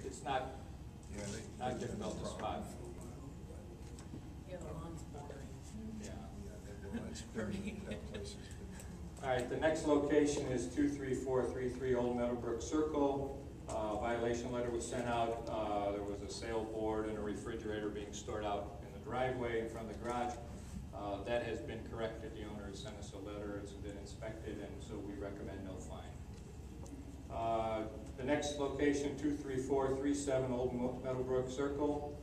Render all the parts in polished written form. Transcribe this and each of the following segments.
it's not difficult to spot. Yeah, the lawn's boring. Yeah. All right, the next location is 23433 Old Meadowbrook Circle. Violation letter was sent out. There was a sail board and a refrigerator being stored out in the driveway in front of the garage. That has been corrected. The owner has sent us a letter. It's been inspected, and so we recommend no fine. The next location, 23437 Old Meadowbrook Circle.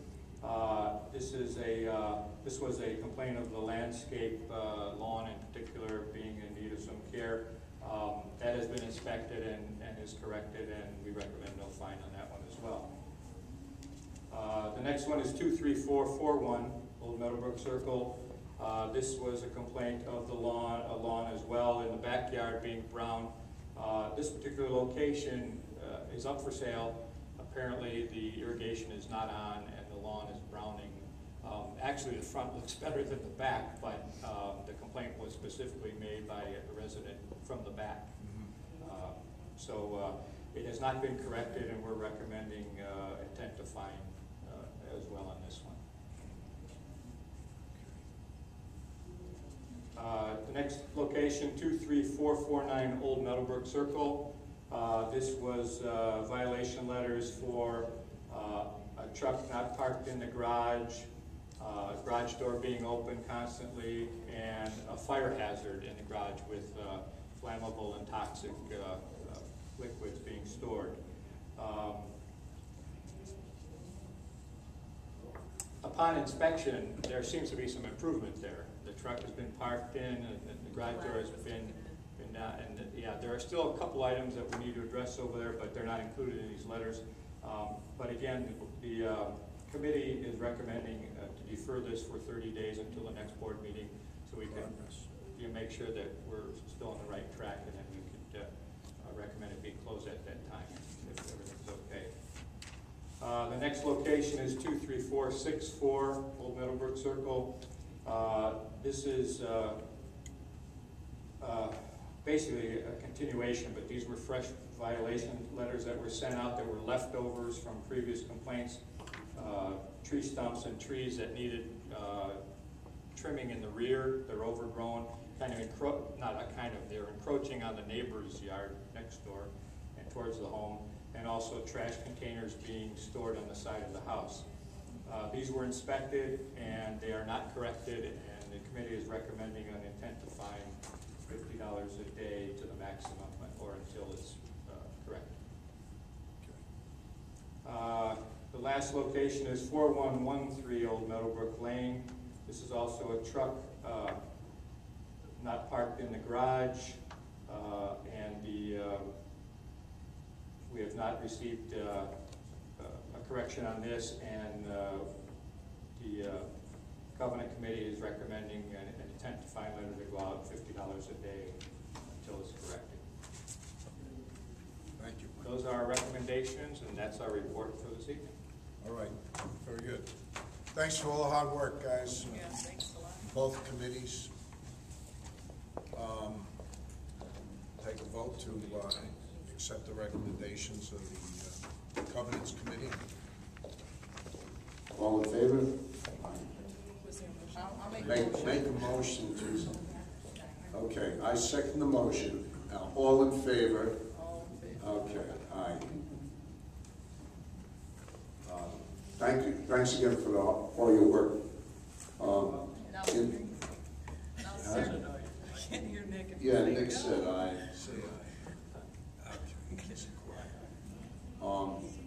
This was a complaint of the landscape lawn in particular being in need of some care. That has been inspected and is corrected, and we recommend no fine on that one as well. The next one is 23441 Old Meadowbrook Circle. This was a complaint of the lawn as well in the backyard being brown. This particular location is up for sale. Apparently the irrigation is not on and the lawn is browning. Actually the front looks better than the back, but the complaint was specifically made by a resident from the back. So it has not been corrected, and we're recommending intent to fine as well on this one. The next location, 23449 Old Meadowbrook Circle. This was violation letters for a truck not parked in the garage, garage door being open constantly, and a fire hazard in the garage with flammable and toxic liquids being stored. Upon inspection, there seems to be some improvement there. The truck has been parked in, and the garage door has been down, and yeah, there are still a couple items that we need to address over there, but they're not included in these letters. But again, the committee is recommending to defer this for 30 days until the next board meeting, so we can make sure that we're still on the right track, and then we could recommend it being closed at that time if everything's okay. The next location is 23464 Old Meadowbrook Circle. This is basically a continuation, but these were fresh violation letters that were sent out that were leftovers from previous complaints. Tree stumps and trees that needed trimming in the rear. They're overgrown, they're encroaching on the neighbor's yard next door and towards the home, and also trash containers being stored on the side of the house. These were inspected and they are not corrected, and the committee is recommending an intent to fine $50 a day to the maximum or until it's corrected. The last location is 4113 Old Meadowbrook Lane. This is also a truck not parked in the garage, and we have not received a correction on this, and the Covenant Committee is recommending an intent to fine letter to go out $50 a day until it's corrected. Thank you. Those are our recommendations, and that's our report for this evening. All right, very good. Thanks for all the hard work, guys. Yeah, thanks a lot. Both committees. Take a vote to accept the recommendations of the Covenants Committee. All in favor? Was there a motion? I'll Make a motion to. Okay, I second the motion. All in favor? All in favor. Okay, aye. Thank you. Thanks again for all your work. Now, Sarah, I can't hear Nick. Yeah, Nick said aye. Say aye.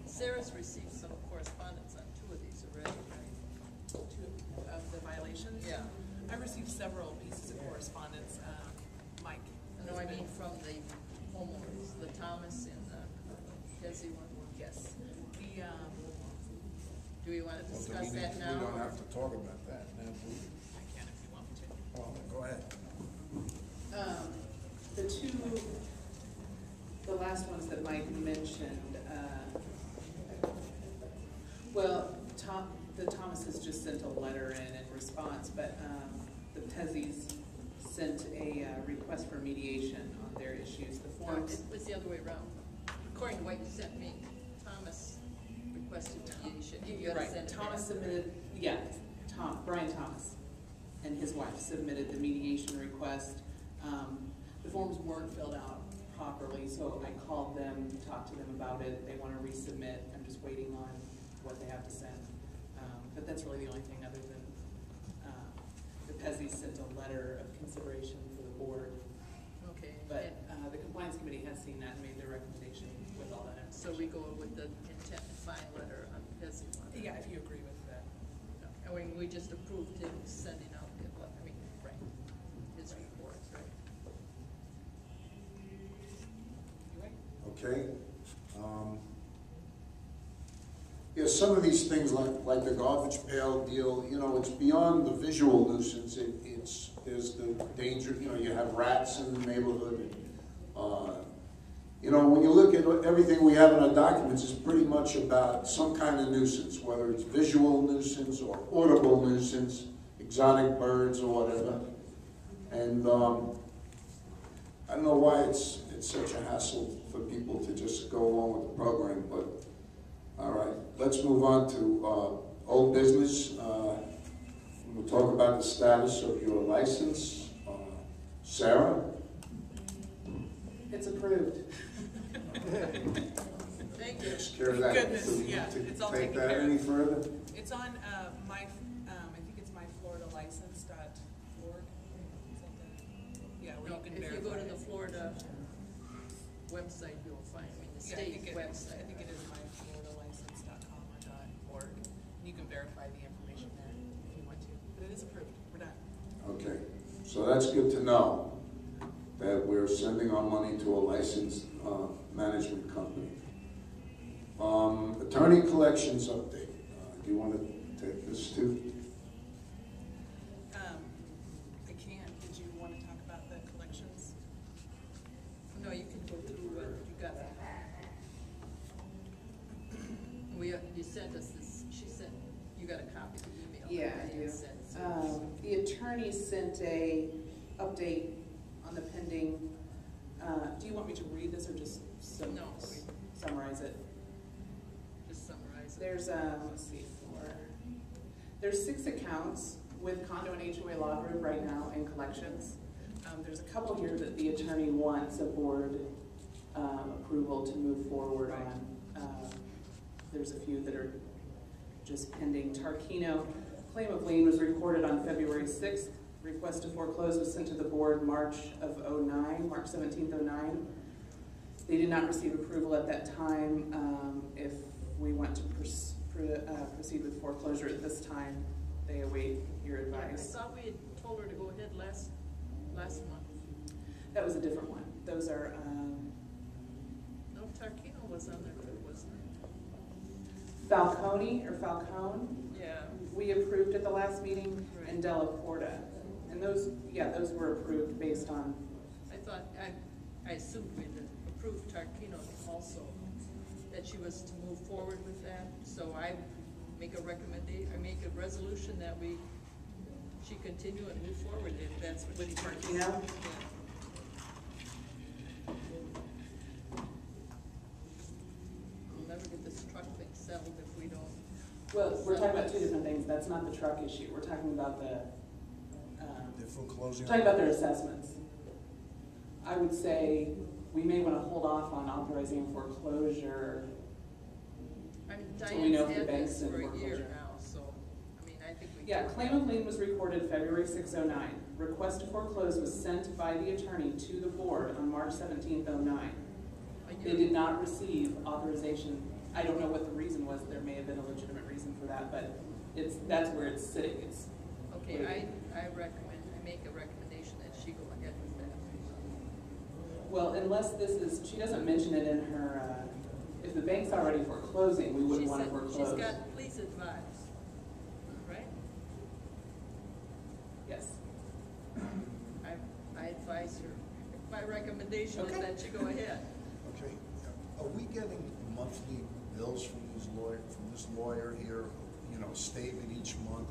Sarah's received some correspondence on 2 of these already, right? 2 of the violations? Yeah. I received several pieces of correspondence, Mike. No, I mean from the homeowners, the Thomas and the Desi one. Yes. Do we want to discuss that now? We don't have to talk about that now, do we? I can if you want me to. Well, go ahead. The last ones that Mike mentioned, well, the Thomases just sent a letter in response, but the Pezzies sent a request for mediation on their issues. The No, forms. it was the other way around. According to what you sent me, Thomas requested mediation. You You're gotta right, send it Thomas back. submitted, yeah, Brian Thomas and his wife submitted the mediation request. The forms weren't filled out properly, so I called them, talked to them about it. They want to resubmit. I'm just waiting on what they have to send. But that's really the only thing other than the PESI sent a letter of consideration for the board. Okay. But the compliance committee has seen that and made their recommendation with all that So information. we go with the intent to fine letter on the PESI one. Yeah, if you agree with that. And we just approved him sending out the, right, his report, right? You right? Okay. Yeah, some of these things, like the garbage pail deal, you know, it's beyond the visual nuisance. There's the danger, you know, you have rats in the neighborhood. You know, when you look at everything we have in our documents, it's pretty much about some kind of nuisance, whether it's visual nuisance or audible nuisance, exotic birds or whatever. And I don't know why it's such a hassle for people to just go along with the program, but all right, let's move on to old business. We'll talk about the status of your license. Sarah? It's approved. Thank you. Takes care of that. Goodness, Do we need yeah, to it's all take taken that care of. any further? It's on I think it's myfloridalicense.org. Is that the, yeah, where No, you can if you verify go to the it. Florida website, you'll find, the Yeah, I state think website. I think it is myfloridalicense.com or .org. You can verify the information there if you want to. But it is approved. We're done. Okay, so that's good to know, that we're sending our money to a licensed management company. Attorney collections update. Do you want to take this too? I can. Did you want to talk about the collections? No, you can go through what you got. You sent us this, you got a copy of the email. Yeah, I that you do. sent, so- The attorney sent a update on the pending, do you want me to read this or just No. summarize it? Just summarize it. There's, let's see, there's 6 accounts with condo and HOA law group right now in collections. There's a couple here that the attorney wants a board approval to move forward on. There's a few that are just pending. Tarquino, claim of lien was recorded on February 6th. Request to foreclose was sent to the board March 17th, 09. They did not receive approval at that time. If we want to proceed with foreclosure at this time, they await your I advice. thought we had told her to go ahead last month. That was a different one. Those are, No, Tarquino was on there too, wasn't Falcone. it? Yeah. We approved at the last meeting, Right. and Della Porta. And those were approved based on, I assumed we had approved Tarquino also, that she was to move forward with that. So I make a resolution that she continue and move forward if that's what she with wants. Tarquino. We'll never get this truck thing settled if we don't. Well, we're talking about 2 different things. That's not the truck issue. We're talking about the, Different closing. talking about their assessments. I would say we may want to hold off on authorizing foreclosure. I mean, So we know Diane's if the had bank's this in for a year foreclosure. now, so, I mean, I think we. Yeah, claim of lien was recorded February 6, 09. Request to foreclose was sent by the attorney to the board on March 17th, 09. They did not receive authorization. I don't know what the reason was. There may have been a legitimate reason for that, but that's where it's sitting. It's Okay, I make a recommendation that she go ahead with that. well, unless she doesn't mention it in her. If the bank's already foreclosing, we wouldn't want to foreclose. She's got, please advise, right? Yes. I advise her. My recommendation is Okay. that you go ahead. Okay, are we getting monthly bills from this lawyer here, you know, statement each month?